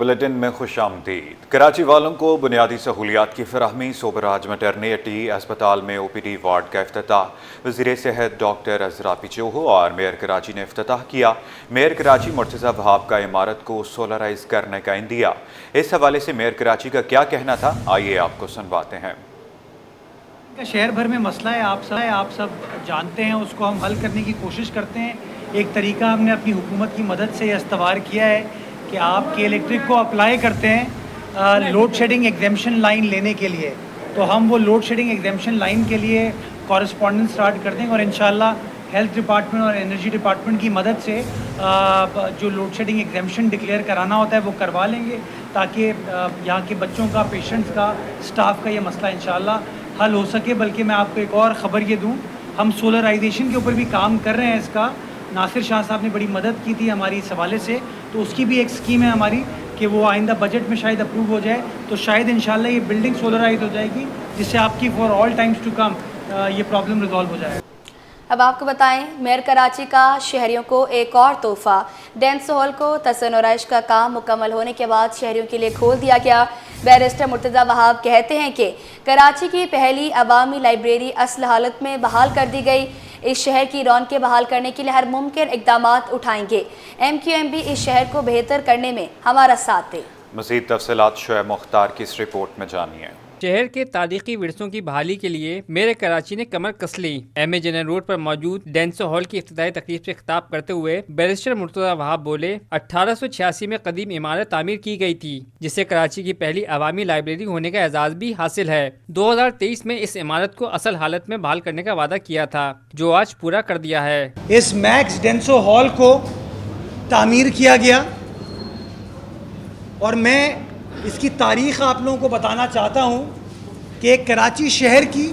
Bulletin में खुश आमदीद। कराची वालों को बुनियादी सहूलियात की फराहमी। सोबराज मैटरनिटी अस्पताल में OPD वार्ड का इफ्तिताह वज़ीर सेहत डॉक्टर अज़रा पिचोहो और मेयर कराची ने इफ्तिताह किया। मेयर कराची मुर्तज़ा वहाब का इमारत को सोलराइज करने का इंदिया। इस हवाले से मेयर कराची का क्या कहना था, आइए आपको सुनवाते हैं। शहर भर में मसला है, आप सब जानते हैं, उसको हम हल करने की कोशिश करते हैं। एक तरीका हमने अपनी हुकूमत की मदद से इस्तवार किया है कि आपके इलेक्ट्रिक को अप्लाई करते हैं लोड शेडिंग एग्जेम्पशन लाइन लेने के लिए, तो हम वो लोड शेडिंग एग्जेम्पशन लाइन के लिए कॉरेस्पॉन्डेंस स्टार्ट कर देंगे और इंशाल्लाह हेल्थ डिपार्टमेंट और एनर्जी डिपार्टमेंट की मदद से जो लोड शेडिंग एग्जेम्पशन डिक्लेयर कराना होता है वो करवा लेंगे, ताकि यहाँ के बच्चों का, पेशेंट्स का, स्टाफ का ये मसला इंशाल्लाह हल हो सके। बल्कि मैं आपको एक और ख़बर ये दूँ, हम सोलराइजेशन के ऊपर भी काम कर रहे हैं। इसका नासिर शाह साहब ने बड़ी मदद की थी हमारी इस हवाले से, तो उसकी भी एक स्कीम है हमारी कि वो आइंदा बजट में शायद अप्रूव हो जाए, तो शायद इंशाल्लाह ये बिल्डिंग सोलराइज हो जाएगी, जिससे आपकी for all times to come ये प्रॉब्लम रिजॉल्व हो जाए। अब आपको बताएं, मेयर कराची का शहरियों को एक और तोहफा। डेंस हॉल को तसन्नुराइश का काम मुकम्मल होने के बाद शहरियों के लिए खोल दिया गया। बैरिस्टर मुर्तज़ा वहाब कहते हैं कि कराची की पहली अवामी लाइब्रेरी असल हालत में बहाल कर दी गई। इस शहर की रौनकें बहाल करने के लिए हर मुमकिन इक़दामात उठाएंगे। MQM भी इस शहर को बेहतर करने में हमारा साथ दे। मज़ीद तफसीलात शोएब मुख्तार की इस रिपोर्ट में जानिए। शहर के तारीखी विरसों की बहाली के लिए मेयर कराची ने कमर कस ली। MA जनरल रोड पर मौजूद डेंसो हॉल की इफ्तिताही तकरीब से खिताब करते हुए बैरिस्टर मुर्तज़ा वहाब बोले, 1886 में कदीम इमारत तामीर की गई थी, जिससे कराची की पहली अवामी लाइब्रेरी होने का एजाज़ भी हासिल है। 2023 में इस इमारत को असल हालत में बहाल करने का वादा किया था, जो आज पूरा कर दिया है। इस मैक्स डेंसो हॉल को तामीर किया गया और मैं इसकी तारीख़ आप लोगों को बताना चाहता हूँ कि एक कराची शहर की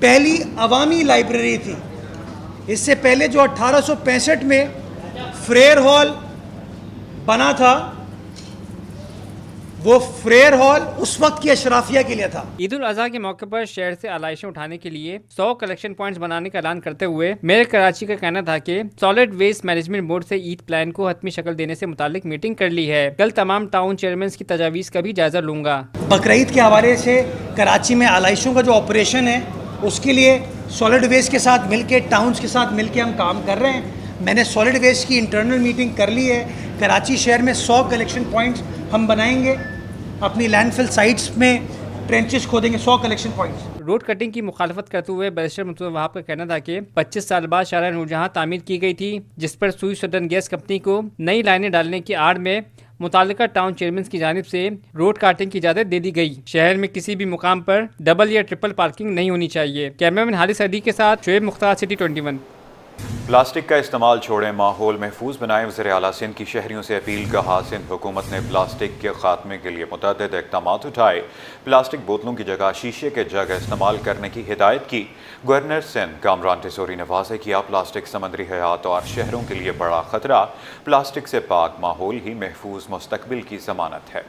पहली अवामी लाइब्रेरी थी। इससे पहले जो 1865 में फ्रेयर हॉल बना था, वो फ्रेयर हॉल उस वक्त की अशराफिया के लिए था। ईद उल अज़हा के मौके पर शहर से आलाइशें उठाने के लिए 100 कलेक्शन पॉइंट्स बनाने का ऐलान करते हुए मेयर कराची का कहना था कि सॉलिड वेस्ट मैनेजमेंट बोर्ड से ईद प्लान को हतमी शक्ल देने से मुतालिक मीटिंग कर ली है। कल तमाम टाउन चेयरमैन की तजावीज़ का भी जायजा लूंगा। बकरीद के हवाले से कराची में आलाइशों का जो ऑपरेशन है, उसके लिए सॉलिड वेस्ट के साथ मिलके, टाउन्स के साथ मिलके हम काम कर रहे हैं। मैंने सॉलिड वेस्ट की इंटरनल मीटिंग कर ली है। कराची शहर में 100 कलेक्शन पॉइंट्स हम बनाएंगे, अपनी लैंडफिल साइट्स में ट्रेंचेस खोदेंगे, 100 कलेक्शन पॉइंट्स। रोड कटिंग की मुखालफत करते हुए बैरिस्टर मुर्तज़ा वहाब का कहना था कि 25 साल बाद शारा नूरजहां तामीर की गई थी, जिस पर सुई सदन गैस कंपनी को नई लाइनें डालने की आड़ में मुतालिका टाउन चेयरमैन की जानिब से रोड काटिंग की इजाज़त दे दी गई। शहर में किसी भी मुकाम पर डबल या ट्रिपल पार्किंग नहीं होनी चाहिए। कैमरामैन हारिस अली के साथ शोएब मुख्तार, सिटी 21। प्लास्टिक का इस्तेमाल छोड़ें, माहौल महफूज बनाएं। वज़ीर आला सिंध की शहरियों से अपील। कहा, सिंध हुकूमत ने प्लास्टिक के खात्मे के लिए मुतअद्दिद इक़दाम उठाए। प्लास्टिक बोतलों की जगह शीशे के जग इस्तेमाल करने की हिदायत की। गवर्नर सिंध कामरान टिसोरी ने वाज़ेह किया, प्लास्टिक समंदरी हयात और शहरों के लिए बड़ा ख़तरा। प्लास्टिक से पाक माहौल ही महफूज मुस्तक़बिल की ज़मानत है।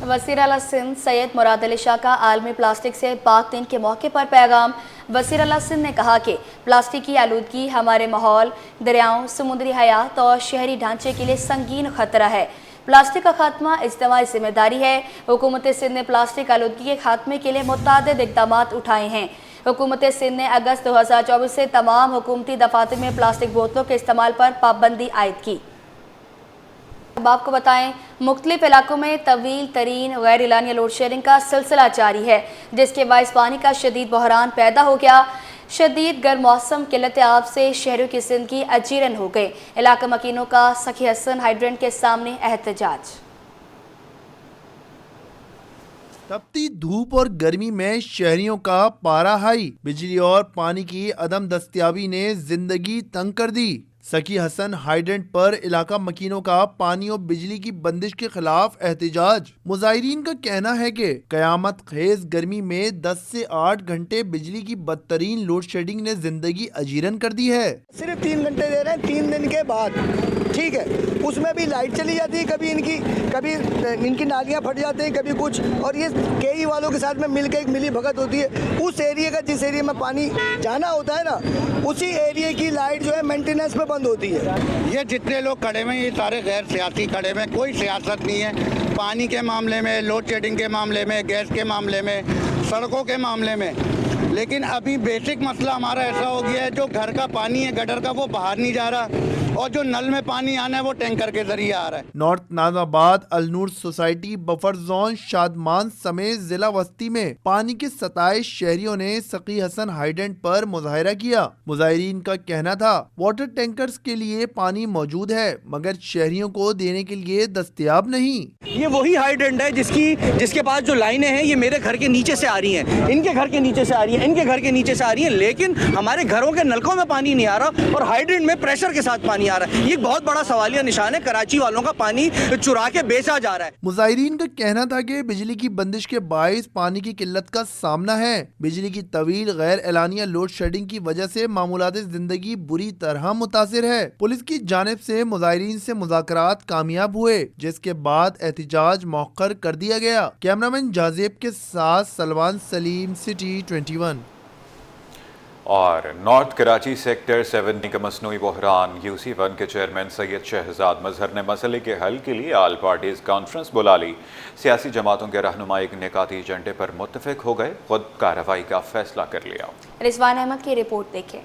वज़ीर आला सिंध सैयद मुराद अली शाह का आलमी प्लास्टिक से पाक दिन के मौके पर पैगाम। वज़ीर आला सिंध ने कहा कि प्लास्टिक की आलूदगी हमारे माहौल, दरियाओं, समुद्री हयात और शहरी ढांचे के लिए संगीन खतरा है। प्लास्टिक का खात्मा इज्तिमाई जिम्मेदारी है। हुकूमत सिंध ने प्लास्टिक आलूदगी के खात्मे के लिए मुतअद्दिद इक़दामात उठाए हैं। हुकूमत सिंध ने अगस्त 2024 से तमाम हुकूमती दफातर में प्लास्टिक बोतलों के इस्तेमाल पर पाबंदी आयद की। अब आपको बताएं, मुख्तलिफ इलाकों में तवील तरीन गैर एलानिया लोड शेडिंग का सिलसिला जारी है, जिसके बाइस पानी का शदीद बहरान पैदा हो गया। शदीद गर्म मौसम किल्लत आब से शहरों की जिंदगी अजीरन हो गई। इलाका मकीनों का सखी हसन हाइड्रेंट के सामने एहतजाज। तपती धूप और गर्मी में शहरियों का पारा हाई। बिजली और पानी की अदम दस्तयाबी ने जिंदगी तंग कर दी। सखी हसन हाइड्रेंट पर इलाका मकीनों का पानी और बिजली की बंदिश के खिलाफ एहतजाज। मुजाहिरीन का कहना है कि कयामत खेज गर्मी में 10 से 8 घंटे बिजली की बदतरीन लोड शेडिंग ने जिंदगी अजीरन कर दी है। सिर्फ 3 घंटे दे रहे हैं 3 दिन के बाद, ठीक ٹھیک ہے، اس میں بھی لائٹ چلی جاتی ہے، کبھی ان کی نالیاں پھٹ جاتے ہیں، کبھی کچھ، اور یہ KE والوں کے ساتھ میں مل کے ایک ملی بھگت ہوتی ہے. اس ایریے کا جس ایریے میں پانی جانا ہوتا ہے نا، اسی ایریے کی لائٹ جو ہے مینٹیننس پہ بند ہوتی ہے. یہ جتنے لوگ کھڑے ہوئے ہیں یہ سارے غیر سیاسی کھڑے ہوئے ہیں، کوئی سیاست نہیں ہے. پانی کے معاملے میں، لوڈ شیڈنگ کے معاملے میں، گیس کے معاملے میں، سڑکوں کے معاملے میں. لیکن ابھی بیسک مسئلہ ہمارا ایسا ہو گیا ہے، جو گھر کا پانی ہے گٹر کا وہ باہر نہیں جا رہا، اور جو نل میں پانی آنا ہے وہ ٹینکر کے ذریعے آ رہا ہے. نارتھ ناظم آباد النور سوسائٹی بفر زون شادمان سمیت ضلع وسطی میں پانی کی 27 شہریوں نے سقی حسن ہائیڈنٹ پر مظاہرہ کیا. مظاہرین کا کہنا تھا واٹر ٹینکرز کے لیے پانی موجود ہے مگر شہریوں کو دینے کے لیے دستیاب نہیں. یہ وہی ہائیڈنٹ ہے جس کے پاس جو لائنیں ہیں یہ میرے گھر کے نیچے سے آ رہی ہیں، ان کے گھر کے نیچے سے آ رہی ہیں، ان کے گھر کے نیچے سے آ رہی ہیں، لیکن ہمارے گھروں کے نلکوں میں پانی نہیں آ رہا اور ہائیڈنٹ میں پریشر کے ساتھ پانی آ رہا ہے. یہ بہت بڑا سوالیہ نشان ہے. کراچی والوں کا پانی چرا کے بیچا جا رہا ہے. مظاہرین کا کہنا تھا کہ بجلی کی بندش کے باعث پانی کی قلت کا سامنا ہے. بجلی کی طویل غیر اعلانیہ لوڈ شیڈنگ کی وجہ سے معمولات زندگی بری طرح متاثر ہے. پولیس کی جانب سے مظاہرین سے مذاکرات کامیاب ہوئے جس کے بعد احتجاج مؤخر کر دیا گیا. کیمرامین جازیب کے ساتھ سلمان سلیم، سٹی 21. اور نارتھ کراچی سیکٹر 7 کا مصنوعی بحران. UC1 کے چیئرمین سید شہزاد مظہر نے مسئلے کے حل کے لیے آل پارٹیز کانفرنس بلا لی. سیاسی جماعتوں کے رہنما ایک نکاتی ایجنڈے پر متفق ہو گئے، خود کارروائی کا فیصلہ کر لیا. رضوان احمد کی رپورٹ دیکھیں.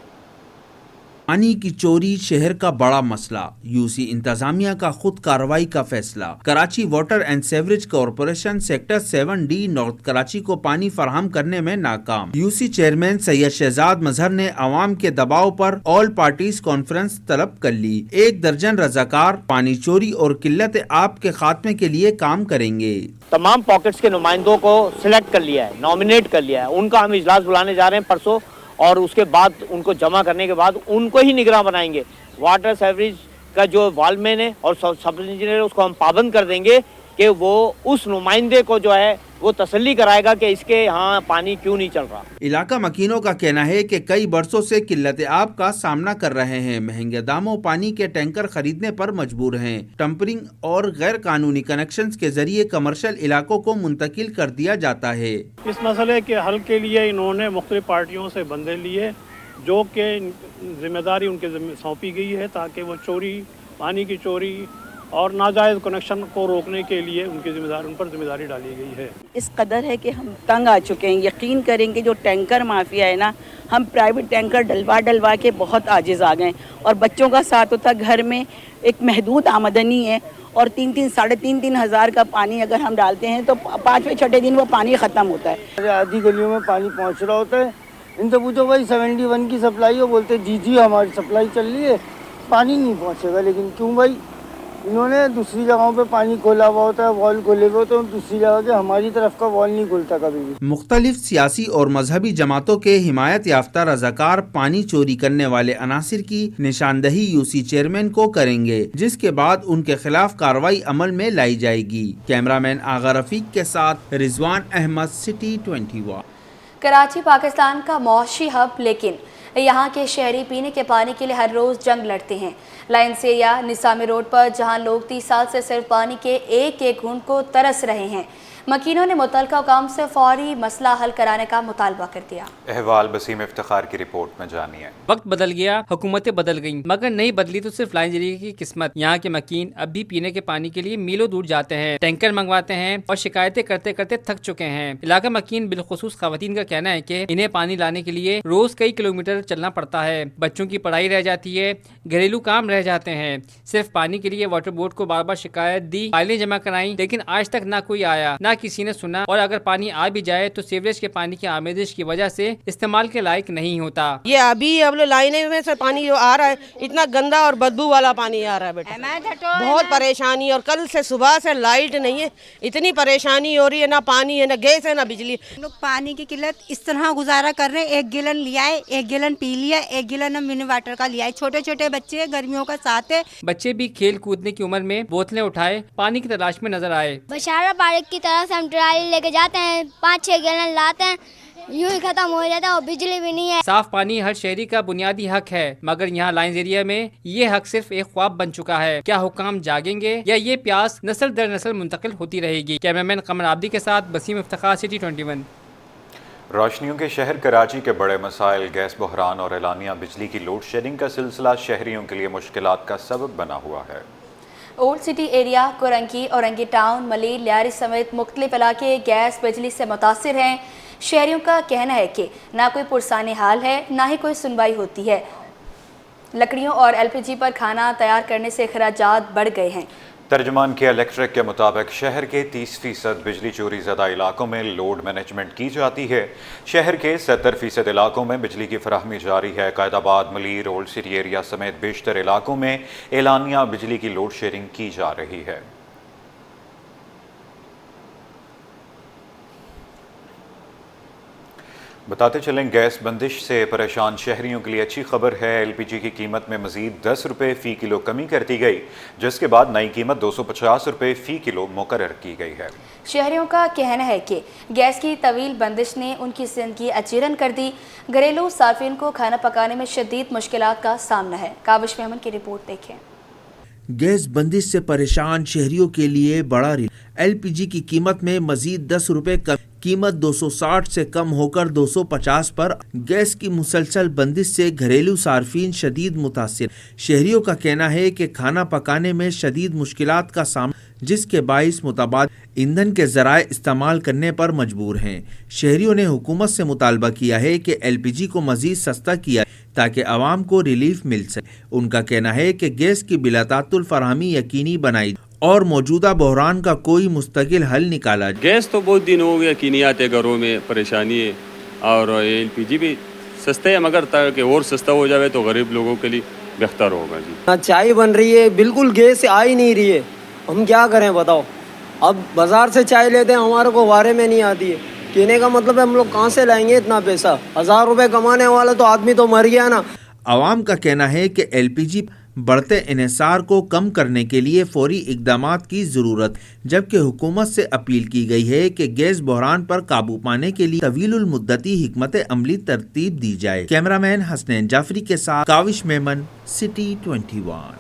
پانی کی چوری شہر کا بڑا مسئلہ، UC انتظامیہ کا خود کارروائی کا فیصلہ. Karachi water and sewerage corporation sector 7D north Karachi کو پانی فراہم کرنے میں ناکام. UC چیئرمین سید شہزاد مظہر نے عوام کے دباؤ پر آل پارٹیز کانفرنس طلب کر لی. 1 درجن رضاکار پانی چوری اور قلت آب کے خاتمے کے لیے کام کریں گے. تمام پاکٹس کے نمائندوں کو سلیکٹ کر لیا ہے، نامینیٹ کر لیا ہے. ان کا ہم اجلاس بلانے جا رہے ہیں پرسوں، اور اس کے بعد ان کو جمع کرنے کے بعد ان کو ہی نگراں بنائیں گے. واٹر سیوریج کا جو وال مین ہے اور سب انجینئر اس کو ہم پابند کر دیں گے کہ وہ اس نمائندے کو جو ہے وہ تسلی کرائے گا کہ اس کے یہاں پانی کیوں نہیں چل رہا. علاقہ مکینوں کا کہنا ہے کہ کئی برسوں سے قلت آب کا سامنا کر رہے ہیں. مہنگے داموں پانی کے ٹینکر خریدنے پر مجبور ہیں. ٹمپرنگ اور غیر قانونی کنیکشنز کے ذریعے کمرشل علاقوں کو منتقل کر دیا جاتا ہے. اس مسئلے کے حل کے لیے انہوں نے مختلف پارٹیوں سے بندے لیے جو کہ ذمہ داری ان کے ذمہ سونپی گئی ہے تاکہ وہ چوری، پانی کی چوری اور ناجائز کنیکشن کو روکنے کے لیے ان پر ذمہ داری ڈالی گئی ہے. اس قدر ہے کہ ہم تنگ آ چکے ہیں. یقین کریں کہ جو ٹینکر مافیا ہے نا، ہم پرائیویٹ ٹینکر ڈلوا کے بہت عاجز آ گئے. اور بچوں کا ساتھ ہوتا، گھر میں ایک محدود آمدنی ہے اور 3,000 ہزار کا پانی اگر ہم ڈالتے ہیں تو 5ویں 6 دن وہ پانی ختم ہوتا ہے. آدھی گلیوں میں پانی پہنچ رہا ہوتا ہے. ان سے پوچھو بھائی 71 کی سپلائی ہو، بولتے جی ہماری سپلائی چل رہی ہے، پانی نہیں پہنچے گا. لیکن کیوں بھائی؟ انہوں نے دوسری جگہوں پہ پانی کھولا ہوا ہوتا ہے، وال کھولے ہوئے تو دوسری جگہ کے ہماری طرف کا وال نہیں کھلتا کبھی بھی. مختلف سیاسی اور مذہبی جماعتوں کے حمایت یافتہ رضاکار پانی چوری کرنے والے عناصر کی نشاندہی UC چیئرمین کو کریں گے، جس کے بعد ان کے خلاف کارروائی عمل میں لائی جائے گی. کیمرامین آغا رفیق کے ساتھ رضوان احمد، سٹی 21. کراچی پاکستان کا معاشی ہب، لیکن یہاں کے شہری پینے کے پانی کے لیے ہر روز جنگ لڑتے ہیں. لائنس ایریا نسامی روڈ پر جہاں لوگ 30 سال سے صرف پانی کے ایک گھونٹ کو ترس رہے ہیں، مکینوں نے متعلقہ حکام سے فوری مسئلہ حل کرانے کا مطالبہ کر دیا. احوال بسیم افتخار کی رپورٹ میں جانیے. وقت بدل گیا، حکومتیں بدل گئیں، مگر نہیں بدلی تو صرف لائن ایریا کی قسمت. یہاں کے مکین اب بھی پینے کے پانی کے لیے میلوں دور جاتے ہیں، ٹینکر منگواتے ہیں اور شکایتیں کرتے کرتے تھک چکے ہیں. علاقہ مکین بالخصوص خواتین کا کہنا ہے کہ انہیں پانی لانے کے لیے روز کئی کلومیٹر چلنا پڑتا ہے. بچوں کی پڑھائی رہ جاتی ہے، گھریلو کام رہ جاتے ہیں. صرف پانی کے لیے واٹر بورڈ کو بار بار شکایت دی، فائلیں جمع کرائیں، لیکن آج تک نہ کوئی آیا نہ کسی نے سنا. اور اگر پانی آ بھی جائے تو سیوریج کے پانی کی آمیزش کی وجہ سے استعمال کے لائق نہیں ہوتا. یہ ابھی اب لائنیں میں سے پانی جو آ رہا ہے اتنا گندا اور بدبو والا پانی آ رہا ہے بیٹا. بہت پریشانی، اور کل سے صبح سے لائٹ نہیں ہے، اتنی پریشانی ہو رہی ہے، نہ پانی ہے، نہ گیس ہے، نہ بجلی. لوگ پانی کی قلت اس طرح گزارا کر رہے ہیں. 1 گیلن لیا ہے، 1 گیلن پی لیا، 1 گیلن ہم منرل واٹر کا لیا ہے. چھوٹے چھوٹے بچے گرمیوں کا ساتھ ہے. بچے بھی کھیل کودنے کی عمر میں بوتلیں اٹھائے پانی کی تلاش میں نظر آئے. بشارہ پارک کی طرف سے ہم ٹرالی لے کے جاتے ہیں، 5-6 گیلن لاتے ہیں، यूं ही खत्म हो जाता है और बिजली भी नहीं है। साफ पानी हर शहरी का बुनियादी हक है, मगर यहाँ लाइन्स एरिया में ये हक सिर्फ एक ख्वाब बन चुका है। क्या हुक्काम जागेंगे या ये प्यास नस्ल दर नस्ल मुंतकिल होती रहेगी? कैमरामैन कमर आब्दी के साथ बसीम इफ्तिखार, सिटी 21। रोशनियों के शहर कराची के बड़े मसाइल, गैस बहरान और एलानिया बिजली की लोड शेडिंग का सिलसिला शहरियों के लिए मुश्किलात का सबब बना हुआ है। Old city area, Korangi, Orangi town, Malir, Lyari समेत मुख्तलिफ इलाके गैस बिजली से मुतासिर हैं। शहरियों का कहना है कि ना कोई पुरसानी हाल है, ना ही कोई सुनवाई होती है। लकड़ियों और LPG पर खाना तैयार करने से अखराजात बढ़ गए हैं। तर्जमान के इलेक्ट्रिक के मुताबिक शहर के 30% बिजली चोरी ज़दा इलाकों में लोड मैनेजमेंट की जाती है। शहर के 70% इलाकों में बिजली की फराहमी जारी है। Qaidabad, Malir, old city area समेत बेशतर इलाकों में एलानिया बिजली की लोड शेयरिंग की जा रही है। बताते चलें, गैस बंदिश से परेशान शहरियों के लिए अच्छी खबर है। LPG की कीमत में मज़ीद 10 रुपये फ़ी किलो कमी कर दी गई, जिसके बाद नई कीमत 250 रुपये फ़ी किलो मुकर्रर की गई है। शहरियों का कहना है कि गैस की तवील बंदिश ने उनकी ज़िंदगी अचीरन कर दी। घरेलू सार्फिन को खाना पकाने में शदीद मुश्किलात का सामना है। काबिश मेमन की रिपोर्ट देखें। गैस बंदिश से परेशान शहरियों के लिए बड़ा LPG की कीमत में मजीद 10 रुपये कम, कीमत 260 से कम होकर 250 पर। गैस की मुसलसल बंदिश से घरेलू सार्फिन शदीद मुतासिर। शहरियों का कहना है कि खाना पकाने में शदीद मुश्किलात का सामना, जिसके बाइस मुताबिक ईंधन के ज़राए इस्तेमाल करने पर मजबूर हैं। शहरियों ने हुकूमत से मुतालबा किया है कि LPG को मजीद सस्ता किया ताकि आवाम को रिलीफ मिल सके। उनका कहना है कि गैस की बिलातातुल फराहमी यकीनी बनाई और मौजूदा बहरान का कोई मुस्तकिल हल निकाला। गैस तो बहुत दिन हो गया यकीनियात है, घरों में परेशानी है, और LPG भी सस्ते है, मगर ताकि और सस्ता हो जाए तो गरीब लोगों के लिए बेहतर होगा जी। चाय बन रही है, बिल्कुल गैस आ ही नहीं रही है, हम क्या करें बताओ। अब बाजार से चाय लेते हैं, हमारे को वारे में नहीं आती है। कहने का मतलब है हम लोग कहाँ से लाएंगे इतना पैसा? 1000 रुपये कमाने वाला तो आदमी तो मर गया ना। आवाम का कहना है कि LPG बढ़ते इन्हिसार को कम करने के लिए फौरी इक़दामात की ज़रूरत, जबकि हुकूमत से अपील की गई है कि गैस बहरान पर काबू पाने के लिए तवीलुल मुद्दती हिकमत अमली तरतीब दी जाए। कैमरामैन हसनैन जाफरी के साथ काविश मेमन, सिटी 21।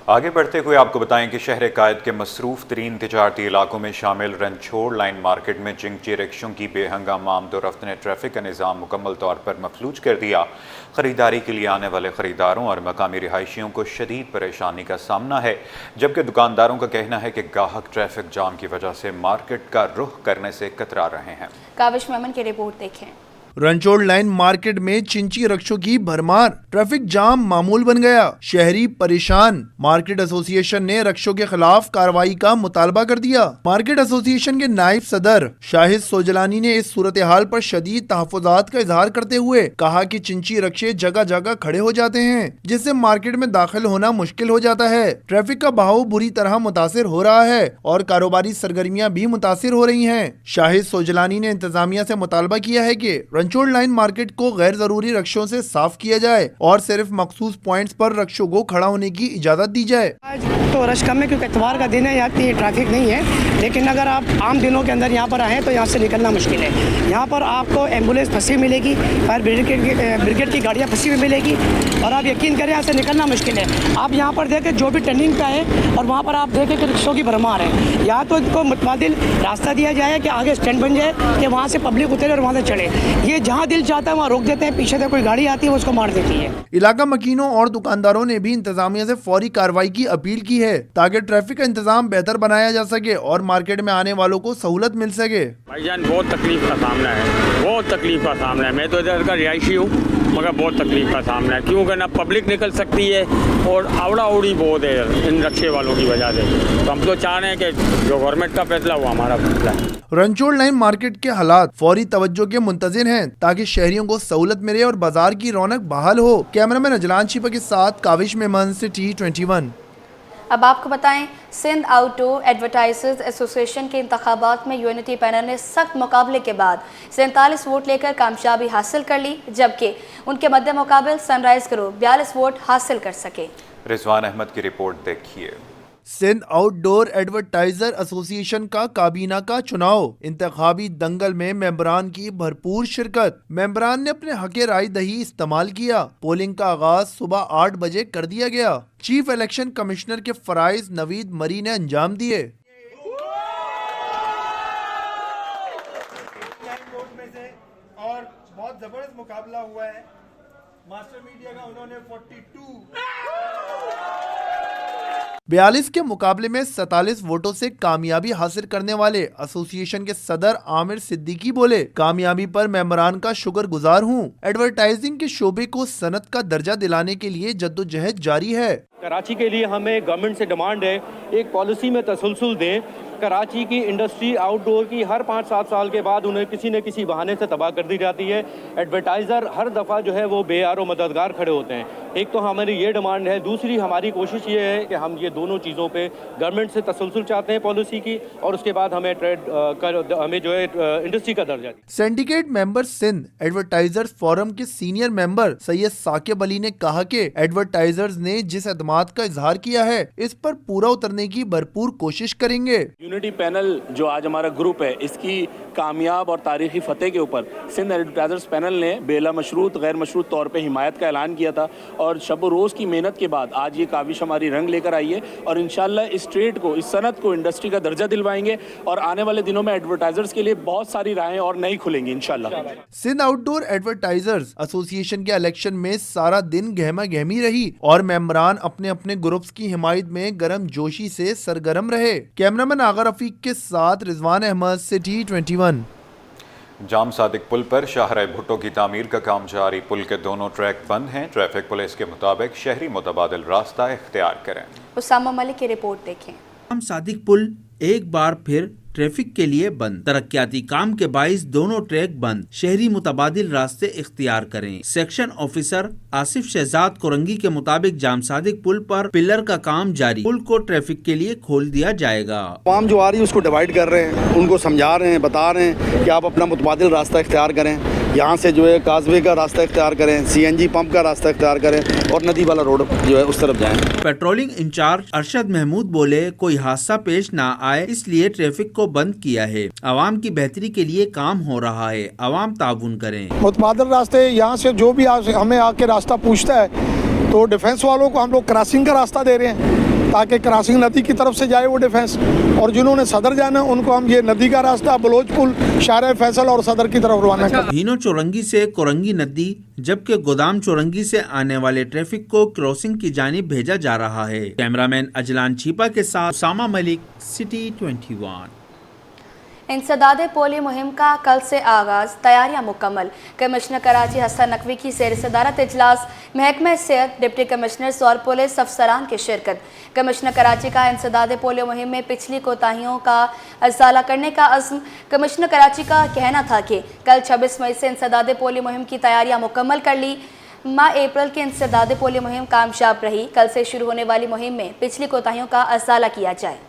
आगे बढ़ते हुए आपको बताएं कि शहर कायद के मसरूफ़ तरीन तिजारती इलाकों में शामिल रनछोड़ लाइन मार्केट में चिंगची रिक्शों की बेहंगामा आमदोरफ्त ने ट्रैफिक का निज़ाम मुकम्मल तौर पर मफलूज कर दिया। ख़रीदारी के लिए आने वाले ख़रीदारों और मकामी रिहायशियों को शदीद परेशानी का सामना है, जबकि दुकानदारों का कहना है कि ग्राहक ट्रैफिक जाम की वजह से मार्केट का रुख करने से कतरा रहे हैं। काविश मेमन की रिपोर्ट देखें। रनछोड़ लाइन मार्केट में चिंची रिक्शों की भरमार, ट्रैफिक जाम मामूल बन गया, शहरी परेशान। मार्केट एसोसिएशन ने रिक्शों के खिलाफ कार्रवाई का मुतालबा कर दिया। मार्केट एसोसिएशन के नायब सदर शाहिद सोजलानी ने इस सूरत हाल पर शदीद तहफ़्फ़ुज़ात का इजहार करते हुए कहा कि चिंची रिक्शे जगह जगह खड़े हो जाते हैं, जिससे मार्केट में दाखिल होना मुश्किल हो जाता है। ट्रैफिक का बहाव बुरी तरह मुतासिर हो रहा है और कारोबारी सरगर्मियां भी मुतासिर हो रही हैं। शाहिद सोजलानी ने इंतजामिया से मुतालबा किया है कि रनछोड़ लाइन मार्केट को गैर जरूरी रिक्शों से साफ किया जाए और सिर्फ मखसूस पॉइंट्स पर रिक्शों को खड़ा होने की इजाजत दी जाए। आज तो रश कम है क्योंकि इतवार का दिन है, यहाँ इतनी ट्रैफिक नहीं है, लेकिन अगर आप आम दिनों के अंदर यहाँ पर आएँ तो यहाँ से निकलना मुश्किल है। यहाँ पर आपको एम्बुलेंस फंसी मिलेगी, फायर ब्रिगेड की गाड़ियाँ फंसी हुई मिलेगी, और आप यकीन करें यहाँ से निकलना मुश्किल है। आप यहाँ पर देखें जो भी टर्निंग पे आए और वहाँ पर आप देखें कि रिक्शों की भरमार है। या तो इनको मुतबादिल रास्ता दिया जाए कि आगे स्टैंड बन जाए कि वहाँ से पब्लिक उतरे और वहाँ से चढ़े। ये जहाँ दिल चाहता है वहाँ रोक देते हैं, पीछे से कोई गाड़ी आती है वो उसको मार देती है। इलाका मकीनों और दुकानदारों ने भी इंतजामिया से फौरी कार्रवाई की अपील की है ताकि ट्रैफिक का इंतजाम बेहतर बनाया जा सके और मार्केट में आने वालों को सहूलत मिल सके। भाईजान बहुत तकलीफ का सामना है, बहुत तकलीफ का सामना है। मैं तो इधर का रिहायशी हूँ, मगर बहुत तकलीफ का सामना है क्योंकि ना पब्लिक निकल सकती है और आवड़ा उड़ी बहुत है इन रिक्शे वालों की वजह से। तो हम तो चाह रहे हैं कि जो गवर्नमेंट का फैसला वो हमारा फैसला है। रनछोड़ लाइन मार्केट के हालात फौरी तवज्जो के मुंतज़िर हैं ताकि शहरियों को सहूलत मिले और बाजार की रौनक बहाल हो। कैमरामैन अजलान शिपा के साथ काविश मेमन, सिटी 21। अब आपको बताएं, सिंध आउटडोर एडवर्टाइजर्स एसोसिएशन के इंतखाबात में यूनिटी पैनल ने सख्त मुकाबले के बाद 47 वोट लेकर कामयाबी हासिल कर ली, जबकि उनके मद्दे मुकाबल सनराइज ग्रुप 42 वोट हासिल कर सके। रिजवान अहमद की रिपोर्ट देखिए। सिंध आउटडोर एडवर्टाइजर एसोसिएशन का काबीना का चुनाव, इंतखाबी दंगल में मेंबरान की भरपूर शिरकत। मेंबरान ने अपने हक़ राय दही इस्तेमाल किया। पोलिंग का आगाज सुबह 8 बजे कर दिया गया। चीफ इलेक्शन कमिश्नर के फराइज नवीद मरी ने अंजाम दिए। और बहुत जबरदस्त मुकाबला हुआ है। मास्टर मीडिया का उन्होंने 42 के मुकाबले में 47 वोटों से कामयाबी हासिल करने वाले एसोसिएशन के सदर आमिर सिद्दीकी बोले, कामयाबी पर मेंबरान का शुक्रगुजार हूँ। एडवर्टाइजिंग के शोबे को सनत का दर्जा दिलाने के लिए जद्दोजहद जारी है। कराची के लिए हमें गवर्नमेंट से डिमांड है, एक पॉलिसी में तसलसल दें। कराची की इंडस्ट्री आउटडोर की हर 5-7 साल के बाद उन्हें किसी न किसी बहाने से तबाह कर दी जाती है। एडवर्टाइज़र हर दफ़ा जो है वो बेयार और मददगार खड़े होते हैं। एक तो हमारी ये डिमांड है, दूसरी हमारी कोशिश ये है कि हम ये दोनों चीज़ों पे गवर्नमेंट से तसलसल चाहते हैं पॉलिसी की, और उसके बाद हमें हमें जो है इंडस्ट्री का दर्जा। Syndicate member Sindh advertisers forum के सीनियर मेंबर सैयद साकिब अली ने कहा कि एडवर्टाइजर्स ने जिस एतमाद का इजहार किया है, इस पर पूरा उतरने की भरपूर कोशिश करेंगे। यूनिटी पैनल जो आज हमारा ग्रुप है, इसकी कामयाब और तारीखी फतेह के ऊपर सिंध एडवर्टाइजर्स पैनल ने बेला मशरूत गैर मशरूत तौर पे हिमायत का ऐलान किया था, और शब रोज़ की मेहनत के बाद आज ये काविश हमारी रंग लेकर आई है, और इंशाल्लाह इस ट्रेड को, इस सनत को इंडस्ट्री का दर्जा दिलवाएंगे, और आने वाले दिनों में एडवर्टाइजर्स के लिए बहुत सारी राहें और नई खुलेंगी इंशाल्लाह। सिंध आउटडोर एडवर्टाइजर्स एसोसिएशन के इलेक्शन में सारा दिन गहमा गहमी रही, और मेंबरान अपने अपने ग्रुप्स की हिमायत में गर्म जोशी से सरगर्म रहे। कैमरामैन आगा रफीक के साथ रिजवान अहमद, सिटी 21। जाम सादिक पुल पर शाहराह भुट्टो की तामीर का काम जारी। पुल के दोनों ट्रैक बंद हैं। ट्रैफिक पुलिस के मुताबिक शहरी मुतबादिल रास्ता इख्तियार करें। उसामा मलिक की रिपोर्ट देखें। जाम सादिक पुल एक बार फिर ट्रैफिक के लिए बंद। तरक्याती काम के बाइस दोनों ट्रैक बंद। शहरी मुतबादिल रास्ते इख्तियार करें। सेक्शन ऑफिसर आसिफ शहजाद कोरंगी के मुताबिक जाम सादिक पुल पर पिलर का काम जारी। पुल को ट्रैफिक के लिए खोल दिया जाएगा। आवाम जो आ रही है उसको डिवाइड कर रहे हैं, उनको समझा रहे हैं, बता रहे हैं कि आप अपना मुतबादिल रास्ता इख्तियार करें। यहाँ से जो है काजवे का रास्ता इख्तियार करें, CNG पंप का रास्ता इख्तियार करें, और नदी वाला रोड जो है उस तरफ जाएं। पेट्रोलिंग इंचार्ज अरशद महमूद बोले, कोई हादसा पेश ना आए इसलिए ट्रैफिक को बंद किया है। आवाम की बेहतरी के लिए काम हो रहा है, आवाम ताउन करें। मुतबादिल रास्ते यहाँ से जो भी हमें आके रास्ता पूछता है, तो डिफेंस वालों को हम लोग क्रॉसिंग का रास्ता दे रहे हैं ताकि क्रॉसिंग नदी की तरफ से जाए वो डिफेंस, और जिन्होंने सदर जाना है उनको हम ये नदी का रास्ता बलोच पुल, शाहराह फैसल और सदर की तरफ रवाना कर। भीनो चौरंगी से कोरंगी नदी, जबकि गोदाम चौरंगी से आने वाले ट्रैफिक को क्रॉसिंग की जानिब भेजा जा रहा है। कैमरामैन अजलान छीपा के साथ उसामा मलिक, सिटी 21। इंसदाद पोलियो मुहिम का कल से आगाज, तैयारियां मुकम्मल। कमिश्नर कराची हसन नकवी की सैर सदारत इजलास, महकमा सेहत, डिप्टी कमिश्नर्स और पुलिस अफसरान की शिरकत। कमिश्नर कराची का इंसदाद पोलियो मुहिम में पिछली कोताहियों का अज़ाला करने का अज़्म। कमिश्नर कराची का कहना था कि कल 26 मई से इंसदाद पोलियो मुहिम की तैयारियां मुकम्मल कर ली। माह अप्रैल के इंसदाद पोलियो मुहिम कामयाब रही। कल से शुरू होने वाली मुहिम में पिछली कोताहियों का अज़ाला किया जाए।